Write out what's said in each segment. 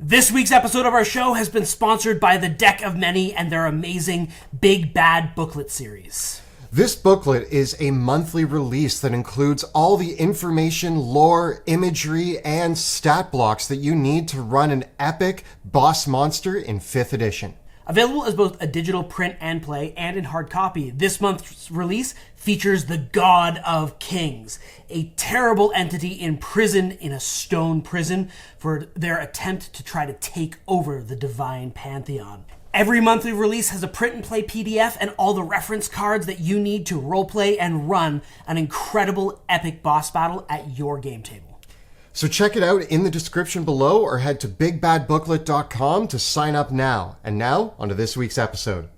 This week's episode of our show has been sponsored by the Deck of Many and their amazing Big Bad booklet series. This booklet is a monthly release that includes all the information, lore, imagery, and stat blocks that you need to run an epic boss monster in 5th edition. Available as both a digital print and play and in hard copy, this month's release features the God of Kings, a terrible entity imprisoned in a stone prison for their attempt to try to take over the divine pantheon. Every monthly release has a print and play PDF and all the reference cards that you need to roleplay and run an incredible epic boss battle at your game table. So check it out in the description below or head to bigbadbooklet.com to sign up now. And now, onto this week's episode.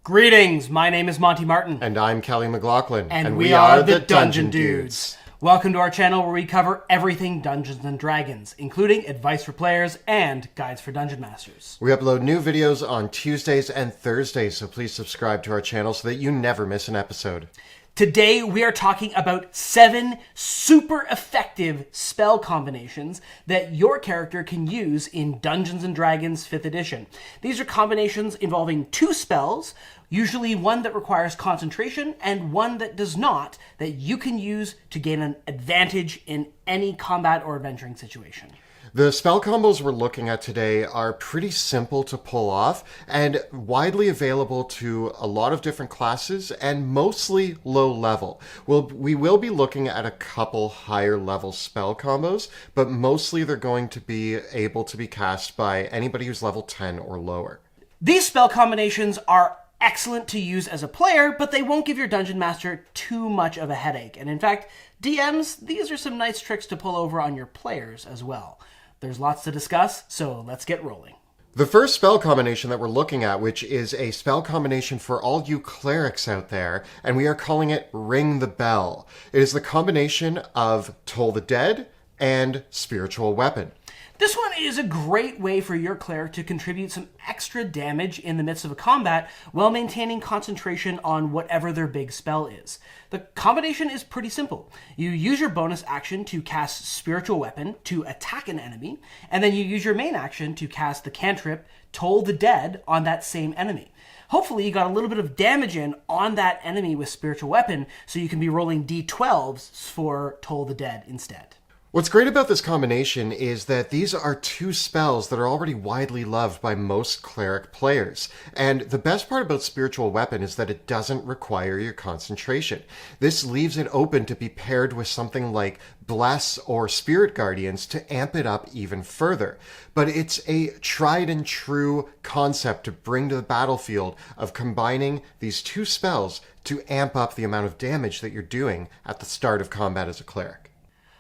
Greetings, my name is Monty Martin. And I'm Kelly McLaughlin. And we are the Dungeon Dudes. Welcome to our channel where we cover everything Dungeons & Dragons, including advice for players and guides for Dungeon Masters. We upload new videos on Tuesdays and Thursdays, so please subscribe to our channel so that you never miss an episode. Today we are talking about 7 super effective spell combinations that your character can use in Dungeons & Dragons 5th edition. These are combinations involving 2 spells, usually one that requires concentration and one that does not, that you can use to gain an advantage in any combat or adventuring situation. The spell combos we're looking at today are pretty simple to pull off and widely available to a lot of different classes and mostly low level. We will be looking at a couple higher level spell combos, but mostly they're going to be able to be cast by anybody who's level 10 or lower. These spell combinations are excellent to use as a player, but they won't give your Dungeon Master too much of a headache. And in fact, DMs, these are some nice tricks to pull over on your players as well. There's lots to discuss, so let's get rolling. The first spell combination that we're looking at, which is a spell combination for all you clerics out there, and we are calling it Ring the Bell. It is the combination of Toll the Dead and Spiritual Weapon. This one is a great way for your cleric to contribute some extra damage in the midst of a combat while maintaining concentration on whatever their big spell is. The combination is pretty simple. You use your bonus action to cast Spiritual Weapon to attack an enemy, and then you use your main action to cast the cantrip Toll the Dead on that same enemy. Hopefully you got a little bit of damage in on that enemy with Spiritual Weapon, so you can be rolling d12s for Toll the Dead instead. What's great about this combination is that these are 2 spells that are already widely loved by most cleric players. And the best part about Spiritual Weapon is that it doesn't require your concentration. This leaves it open to be paired with something like Bless or Spirit Guardians to amp it up even further. But it's a tried and true concept to bring to the battlefield of combining these 2 spells to amp up the amount of damage that you're doing at the start of combat as a cleric.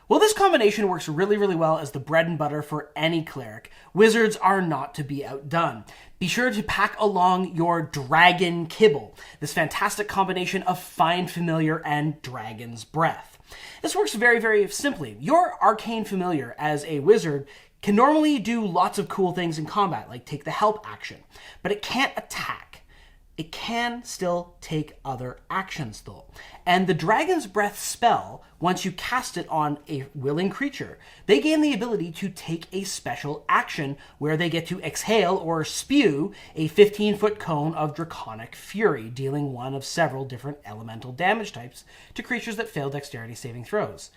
Well, this combination works really, really well as the bread and butter for any cleric. Wizards are not to be outdone. Be sure to pack along your Dragon Kibble, this fantastic combination of Find Familiar and Dragon's Breath. This works very, very simply. Your Arcane Familiar as a wizard can normally do lots of cool things in combat, like take the help action, but it can't attack. It can still take other actions, though. And the Dragon's Breath spell, once you cast it on a willing creature, they gain the ability to take a special action where they get to exhale or spew a 15-foot cone of Draconic Fury, dealing one of several different elemental damage types to creatures that fail dexterity saving throws.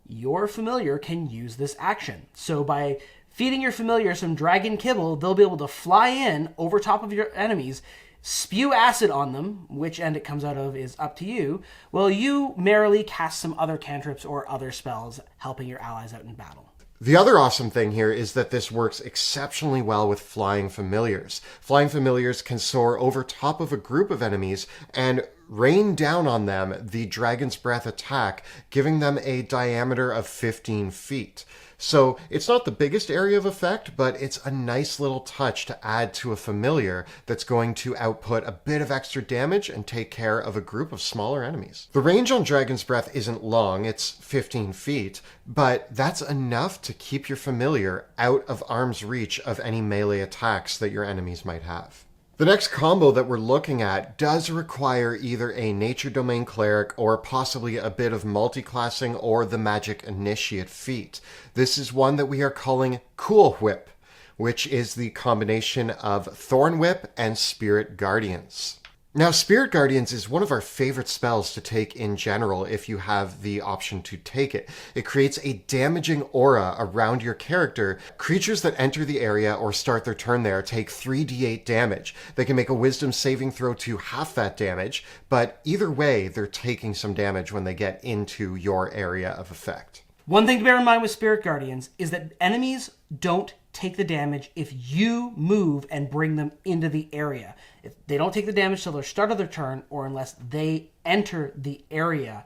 Your familiar can use this action. So by feeding your familiar some Dragon Kibble, they'll be able to fly in over top of your enemies, spew acid on them, which end it comes out of is up to you, while you merrily cast some other cantrips or other spells, helping your allies out in battle. The other awesome thing here is that this works exceptionally well with Flying Familiars. Flying Familiars can soar over top of a group of enemies and rain down on them the Dragon's Breath attack, giving them a diameter of 15 feet. So it's not the biggest area of effect, but it's a nice little touch to add to a familiar that's going to output a bit of extra damage and take care of a group of smaller enemies. The range on Dragon's Breath isn't long, it's 15 feet, but that's enough to keep your familiar out of arm's reach of any melee attacks that your enemies might have. The next combo that we're looking at does require either a Nature Domain Cleric or possibly a bit of multiclassing or the Magic Initiate feat. This is one that we are calling Cool Whip, which is the combination of Thorn Whip and Spirit Guardians. Now, Spirit Guardians is one of our favorite spells to take in general if you have the option to take it. It creates a damaging aura around your character. Creatures that enter the area or start their turn there take 3d8 damage. They can make a Wisdom saving throw to half that damage, but either way, they're taking some damage when they get into your area of effect. One thing to bear in mind with Spirit Guardians is that enemies don't take the damage if you move and bring them into the area. If they don't take the damage till the start of their turn or unless they enter the area.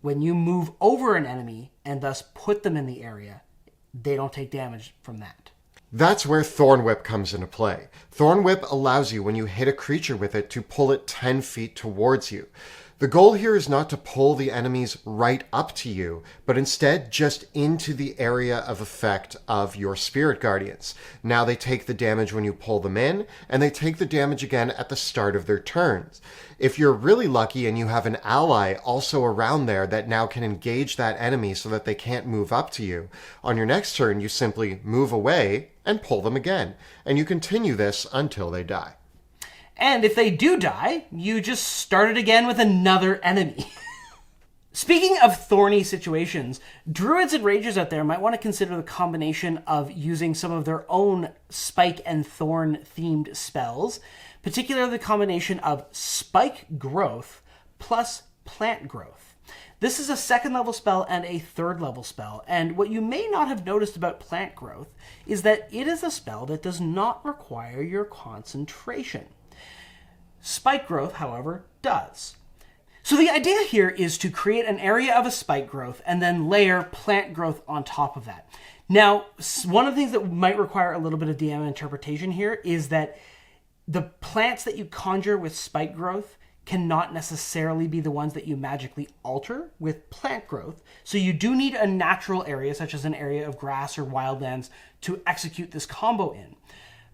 When you move over an enemy and thus put them in the area, they don't take damage from that. That's where Thorn Whip comes into play. Thorn Whip allows you, when you hit a creature with it, to pull it 10 feet towards you. The goal here is not to pull the enemies right up to you, but instead just into the area of effect of your Spirit Guardians. Now they take the damage when you pull them in, and they take the damage again at the start of their turns. If you're really lucky and you have an ally also around there that now can engage that enemy so that they can't move up to you, on your next turn you simply move away and pull them again, and you continue this until they die. And if they do die, you just start it again with another enemy. Speaking of thorny situations, druids and rangers out there might want to consider the combination of using some of their own spike and thorn themed spells, particularly the combination of spike growth plus plant growth. This is a 2nd level spell and a 3rd level spell, and what you may not have noticed about plant growth is that it is a spell that does not require your concentration. Spike growth, however, does. So the idea here is to create an area of a spike growth and then layer plant growth on top of that. Now, one of the things that might require a little bit of DM interpretation here is that the plants that you conjure with spike growth cannot necessarily be the ones that you magically alter with plant growth. So you do need a natural area, such as an area of grass or wildlands, to execute this combo in.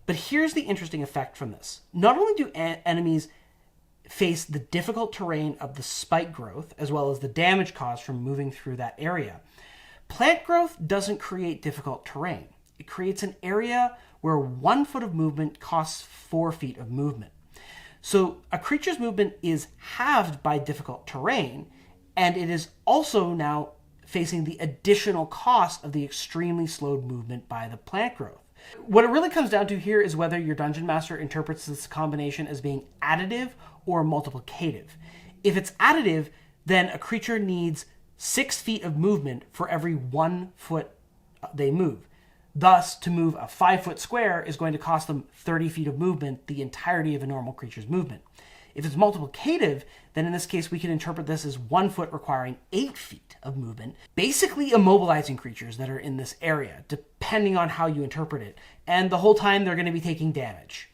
But here's the interesting effect from this. Not only do enemies face the difficult terrain of the spike growth, as well as the damage caused from moving through that area, plant growth doesn't create difficult terrain. It creates an area where 1 foot of movement costs 4 feet of movement. So a creature's movement is halved by difficult terrain, and it is also now facing the additional cost of the extremely slowed movement by the plant growth. What it really comes down to here is whether your dungeon master interprets this combination as being additive or multiplicative. If it's additive, then a creature needs 6 feet of movement for every 1 foot they move. Thus, to move a 5-foot square is going to cost them 30 feet of movement, the entirety of a normal creature's movement. If it's multiplicative, then in this case we can interpret this as 1 foot requiring 8 feet of movement, basically immobilizing creatures that are in this area, depending on how you interpret it. And the whole time they're going to be taking damage.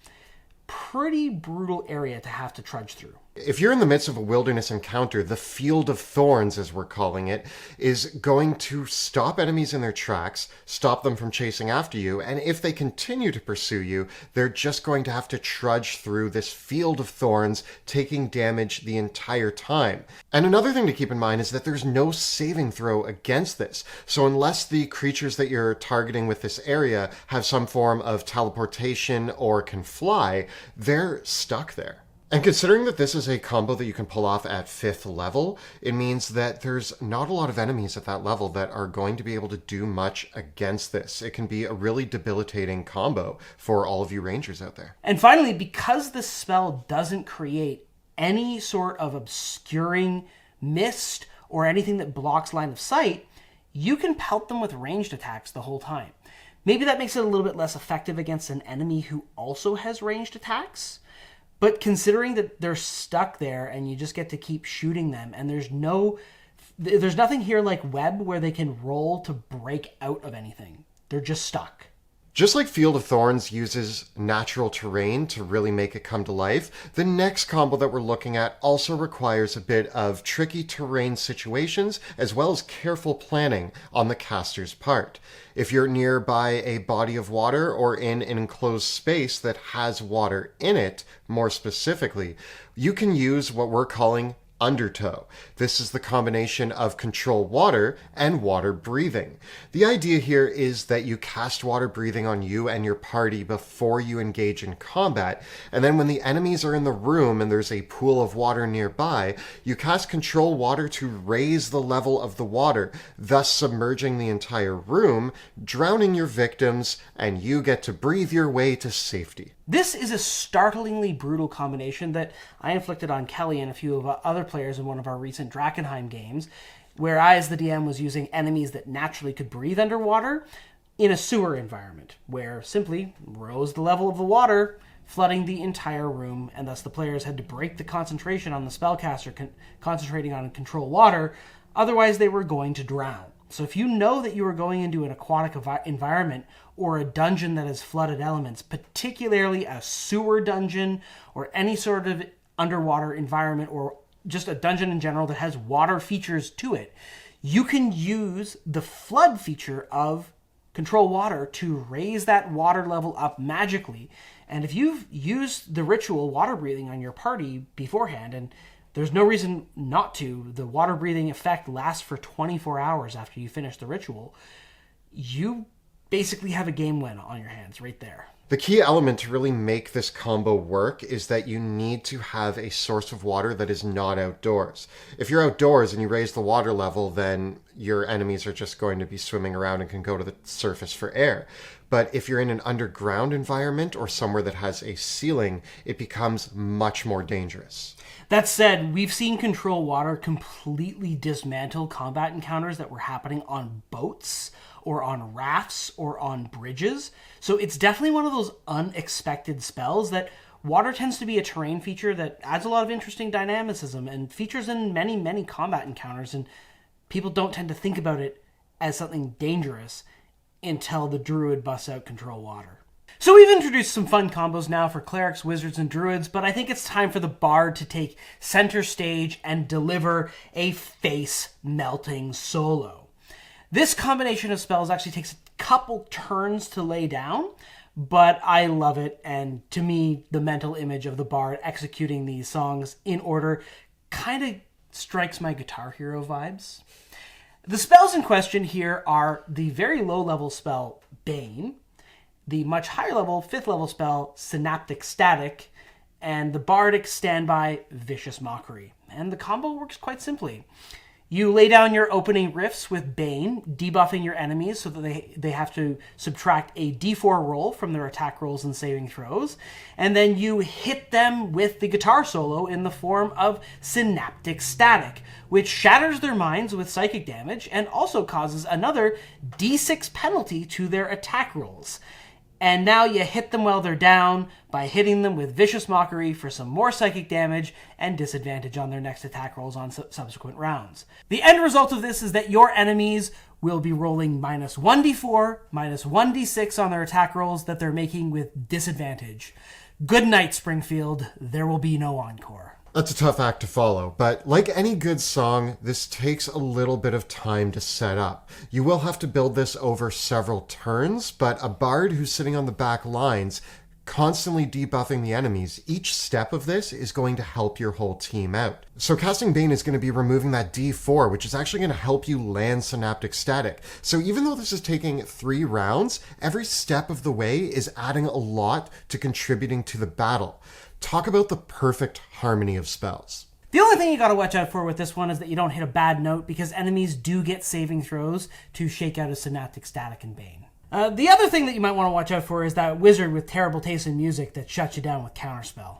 Pretty brutal area to have to trudge through. If you're in the midst of a wilderness encounter, the Field of Thorns, as we're calling it, is going to stop enemies in their tracks, stop them from chasing after you, and if they continue to pursue you, they're just going to have to trudge through this Field of Thorns, taking damage the entire time. And another thing to keep in mind is that there's no saving throw against this. So unless the creatures that you're targeting with this area have some form of teleportation or can fly, they're stuck there. And considering that this is a combo that you can pull off at 5th level, it means that there's not a lot of enemies at that level that are going to be able to do much against this. It can be a really debilitating combo for all of you rangers out there. And finally, because this spell doesn't create any sort of obscuring mist or anything that blocks line of sight, you can pelt them with ranged attacks the whole time. Maybe that makes it a little bit less effective against an enemy who also has ranged attacks. But considering that they're stuck there and you just get to keep shooting them, and there's nothing here like web where they can roll to break out of anything. They're just stuck. Just like Field of Thorns uses natural terrain to really make it come to life, the next combo that we're looking at also requires a bit of tricky terrain situations as well as careful planning on the caster's part. If you're nearby a body of water or in an enclosed space that has water in it, more specifically, you can use what we're calling Undertow. This is the combination of control water and water breathing. The idea here is that you cast water breathing on you and your party before you engage in combat, and then when the enemies are in the room and there's a pool of water nearby, you cast control water to raise the level of the water, thus submerging the entire room, drowning your victims, and you get to breathe your way to safety. This is a startlingly brutal combination that I inflicted on Kelly and a few of other players in one of our recent Drakkenheim games, where I, as the DM, was using enemies that naturally could breathe underwater in a sewer environment, where simply rose the level of the water, flooding the entire room, and thus the players had to break the concentration on the spellcaster concentrating on control water, otherwise they were going to drown. So if you know that you are going into an aquatic environment or a dungeon that has flooded elements, particularly a sewer dungeon or any sort of underwater environment or just a dungeon in general that has water features to it, you can use the flood feature of control water to raise that water level up magically. And if you've used the ritual water breathing on your party beforehand, and there's no reason not to, the water breathing effect lasts for 24 hours after you finish the ritual, you basically have a game win on your hands right there. The key element to really make this combo work is that you need to have a source of water that is not outdoors. If you're outdoors and you raise the water level, then your enemies are just going to be swimming around and can go to the surface for air. But if you're in an underground environment or somewhere that has a ceiling, it becomes much more dangerous. That said, we've seen control water completely dismantle combat encounters that were happening on boats or on rafts or on bridges. So it's definitely one of those unexpected spells that water tends to be a terrain feature that adds a lot of interesting dynamicism and features in many, many combat encounters, and people don't tend to think about it as something dangerous until the druid busts out control water. So we've introduced some fun combos now for clerics, wizards, and druids, but I think it's time for the bard to take center stage and deliver a face-melting solo. This combination of spells actually takes a couple turns to lay down, but I love it, and to me, the mental image of the bard executing these songs in order kind of strikes my Guitar Hero vibes. The spells in question here are the very low-level spell, Bane, the much higher level, 5th level spell, Synaptic Static, and the bardic standby, Vicious Mockery. And the combo works quite simply. You lay down your opening riffs with Bane, debuffing your enemies so that they have to subtract a d4 roll from their attack rolls and saving throws, and then you hit them with the guitar solo in the form of Synaptic Static, which shatters their minds with psychic damage and also causes another d6 penalty to their attack rolls. And now you hit them while they're down by hitting them with Vicious Mockery for some more psychic damage and disadvantage on their next attack rolls on subsequent rounds. The end result of this is that your enemies will be rolling minus 1d4, minus 1d6 on their attack rolls that they're making with disadvantage. Good night, Springfield. There will be no encore. That's a tough act to follow, but like any good song, this takes a little bit of time to set up. You will have to build this over several turns, but a bard who's sitting on the back lines, constantly debuffing the enemies, each step of this is going to help your whole team out. So casting Bane is going to be removing that D4, which is actually going to help you land Synaptic Static. So even though this is taking 3 rounds, every step of the way is adding a lot to contributing to the battle. Talk about the perfect harmony of spells. The only thing you gotta watch out for with this one is that you don't hit a bad note, because enemies do get saving throws to shake out a Synaptic Static and Bane. The other thing that you might want to watch out for is that wizard with terrible taste in music that shuts you down with Counterspell.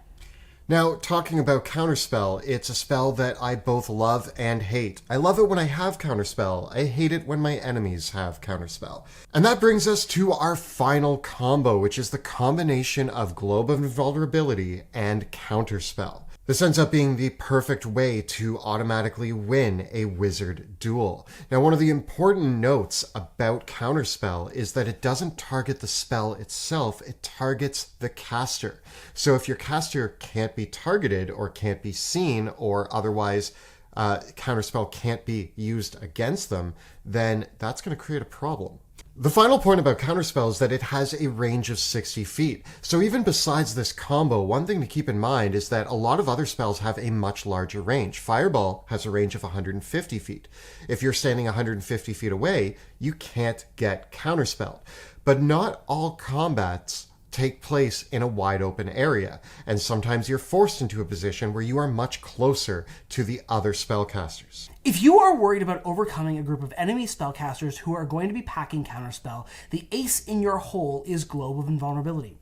Now, talking about Counterspell, it's a spell that I both love and hate. I love it when I have Counterspell. I hate it when my enemies have Counterspell. And that brings us to our final combo, which is the combination of Globe of Invulnerability and Counterspell. This ends up being the perfect way to automatically win a wizard duel. Now, one of the important notes about Counterspell is that it doesn't target the spell itself, it targets the caster. So if your caster can't be targeted or can't be seen or otherwise Counterspell can't be used against them, then that's going to create a problem. The final point about Counterspell is that it has a range of 60 feet. So even besides this combo, one thing to keep in mind is that a lot of other spells have a much larger range. Fireball has a range of 150 feet. If you're standing 150 feet away, you can't get Counterspelled. But not all combats take place in a wide open area, and sometimes you're forced into a position where you are much closer to the other spellcasters. If you are worried about overcoming a group of enemy spellcasters who are going to be packing Counterspell, the ace in your hole is Globe of Invulnerability.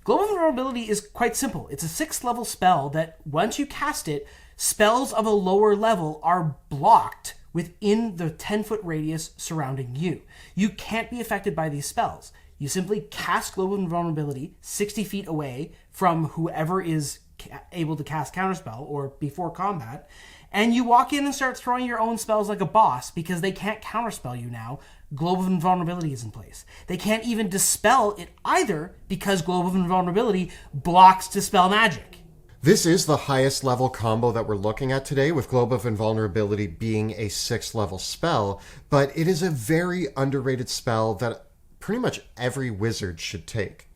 Globe of Invulnerability is quite simple. It's a 6th level spell that once you cast it, spells of a lower level are blocked within the 10-foot radius surrounding you. You can't be affected by these spells. You simply cast Globe of Invulnerability 60 feet away from whoever is able to cast Counterspell or before combat, and you walk in and start throwing your own spells like a boss because they can't Counterspell you now. Globe of Invulnerability is in place. They can't even dispel it either because Globe of Invulnerability blocks Dispel Magic. This is the highest level combo that we're looking at today, with Globe of Invulnerability being a 6th level spell, but it is a very underrated spell that pretty much every wizard should take.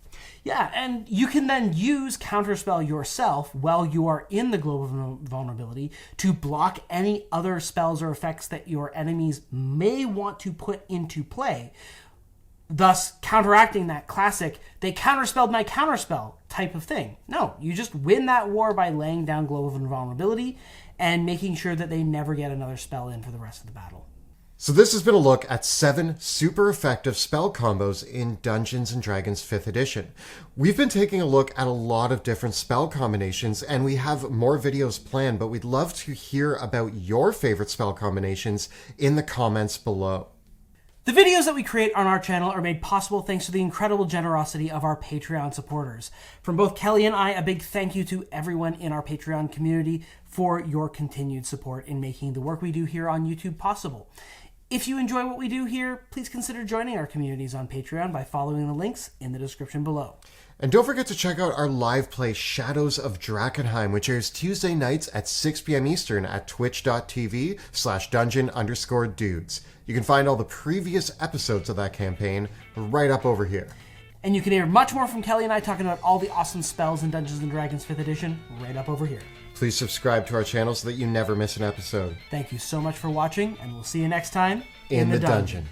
Yeah, and you can then use Counterspell yourself while you are in the Globe of Invulnerability to block any other spells or effects that your enemies may want to put into play, thus counteracting that classic, they counterspelled my counterspell type of thing. No, you just win that war by laying down Globe of Invulnerability and making sure that they never get another spell in for the rest of the battle. So this has been a look at 7 super effective spell combos in Dungeons & Dragons 5th edition. We've been taking a look at a lot of different spell combinations, and we have more videos planned, but we'd love to hear about your favorite spell combinations in the comments below. The videos that we create on our channel are made possible thanks to the incredible generosity of our Patreon supporters. From both Kelly and I, a big thank you to everyone in our Patreon community for your continued support in making the work we do here on YouTube possible. If you enjoy what we do here, please consider joining our communities on Patreon by following the links in the description below. And don't forget to check out our live play Shadows of Drakkenheim, which airs Tuesday nights at 6 p.m. Eastern at twitch.tv/dungeon_dudes. You can find all the previous episodes of that campaign right up over here. And you can hear much more from Kelly and I talking about all the awesome spells in Dungeons & Dragons 5th edition right up over here. Please subscribe to our channel so that you never miss an episode. Thank you so much for watching, and we'll see you next time in the dungeon.